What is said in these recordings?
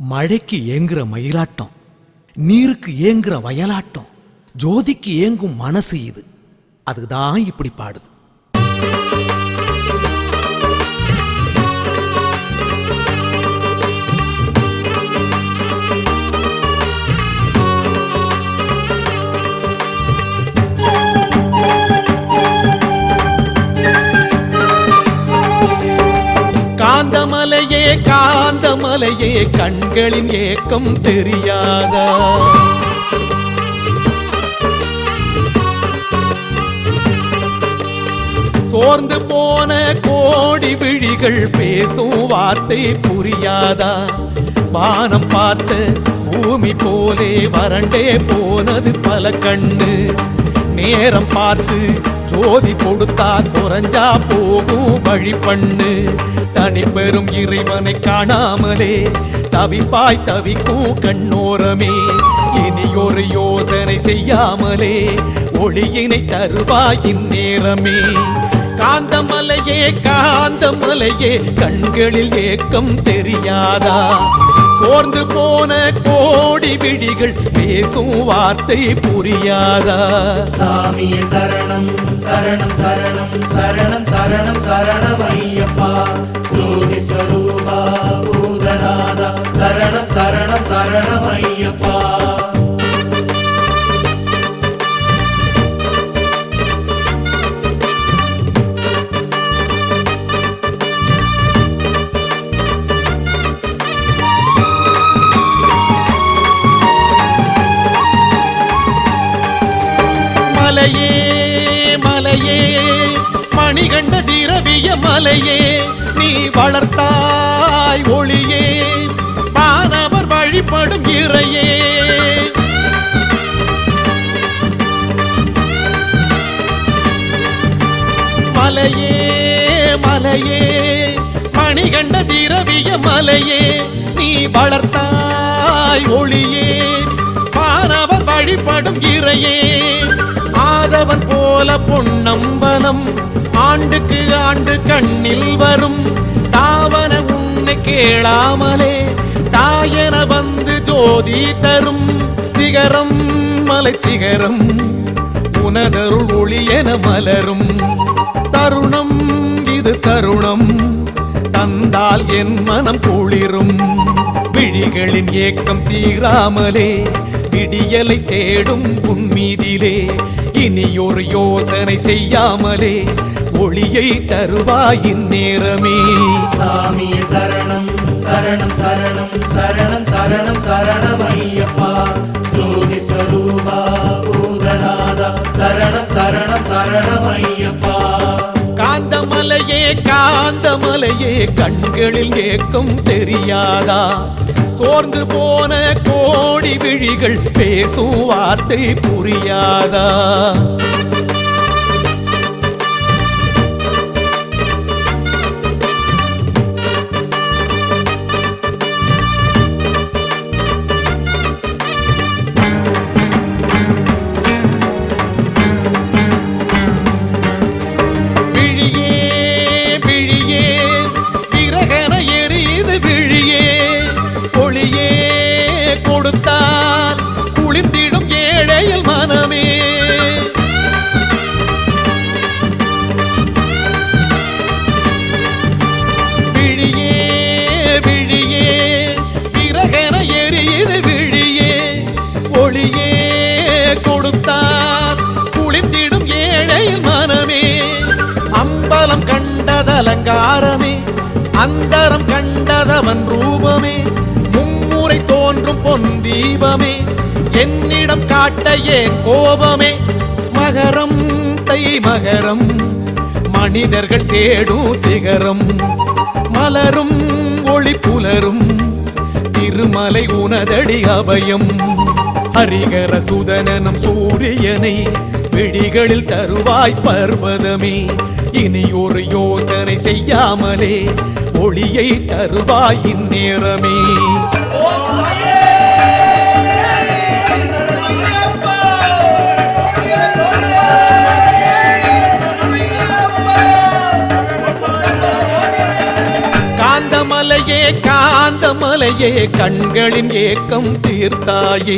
மழைக்கு ஏங்குற மயிலாட்டம், நீருக்கு ஏங்குற வயலாட்டம், ஜோதிக்கு ஏங்கும் மனசு இது. அதுதான் இப்படி பாடுது. காந்தமலையே காந்தமலையே கண்களின் ஏக்கம் தெரியாதா? சோர்ந்து போன கோடி விழிகள் பேசும் வார்த்தை புரியாதா? வானம் பார்த்த பூமி போலே வறண்டே போனது பல கண்ணு. நேரம் பார்த்து ஜோதி கொடுத்தா குறைஞ்சா போகும் வழி பண்ணு. தனி பெரும் இறைவனை காணாமலே தவிப்பாய் தவிக்கும் கண்ணோரமே. இனி ஒரு யோசனை செய்யாமலே ஒளியினை தருவாய் இந்நேரமே. காந்தமலையே காந்தமலையே கண்களில் ஏக்கம் தெரியாதா? சோர்ந்து போன கோடி விழிகள் பேசும் வார்த்தை புரியாதா? சாமியே சரணம் சரணம் சரணம் சரணம் சரணம் சரணம் ஐயப்பா. ஜோதி ஸ்வரூபா பூதநாதா சரணம் சரணம் சரணம் ஐயப்பா. மலையே மலையே மணிகண்ட திரவிய மலையே, நீ வளர்த்தாய் ஒளியே வானவர் வழிபடும் இறையே. மலையே மலையே மணிகண்ட திரவிய மலையே, நீ வளர்த்தாய் ஒளியே வானவர் வழிபடும் இறையே. ஆதவன் போல பொன்னம்பலம் ஆண்டுக்கு ஆண்டு கண்ணில் வரும். தாவன உன்னை கேளாமலே தாயன வந்து ஜோதி தரும். சிகரம் மலை சிகரம் உனதருள் ஒளியென மலரும். தருணம் இது தருணம் தந்தால் என் மனம் குளிரும். விழிகளின் ஏக்கம் தீராமலே விடியலை தேடும் உன்மீதிலே. இனி ஒரு யோசனை செய்யாமலே ஒளியை தருவாய் இந்நேரமே. சாமியே சரணம் சரணம் சரணம் சரணம் சரணம் சரணம் ஐயப்பா. ஜோதி ஸ்வரூபா பூதநாதா சரணம் சரணம் சரணம் ஐயப்பா. காந்தமலையே காந்தமலையே கண்களில் ஏக்கம் தெரியாதா? சோர்ந்து போன கோடி விழிகள் பேசும் வார்த்தை புரியாதா? விழியே விழியே விரகன எரியுது விழியே. ஒளியே கொடுத்தால் குளிர்ந்திடும் ஏழையில் மனமே. விழியே விழியே விரகன எரியுது விழியே. ஒளியே கொடுத்தால் குளிர்ந்திடும் ஏழையில் மனமே. அம்பலம் கண்டதலங்காரமே அந்தரம் கண்டதவன் ரூபமே. மும்முறை தோன்றும் பொன் தீபமே என்னிடம் காட்ட ஏன் கோபமே. மகரம் தை மகரம் மனிதர்கள் தேடும் சிகரம். மலரும் ஒளி புலரும் திருமலை உனதடி அபயம். ஹரிகர சுதனனம் சூரியனை விழிகளில் தருவாய் பர்வதமே. இனி ஒரு யோசனை செய்யாமலே ஒளியை தருவாய் இந்நேரமே. காந்தமலையே காந்தமலையே காந்தமலையே கண்களின் ஏக்கம் தீர்த்தாயே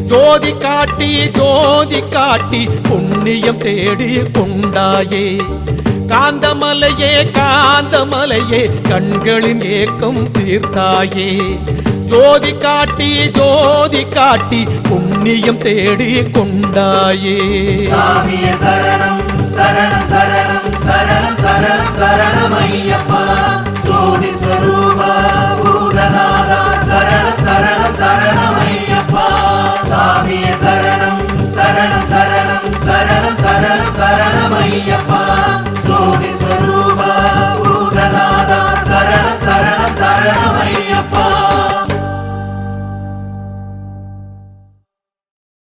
ஜோதி காட்டி புண்ணியம் தேடி கொண்டாயே காந்தமலையே கண்களின் ஏக்கம் தீர்த்தாயே ஜோதி காட்டி புண்ணியம் தேடி கொண்டாயே சாமியே சரணம் சரணம் சரணம்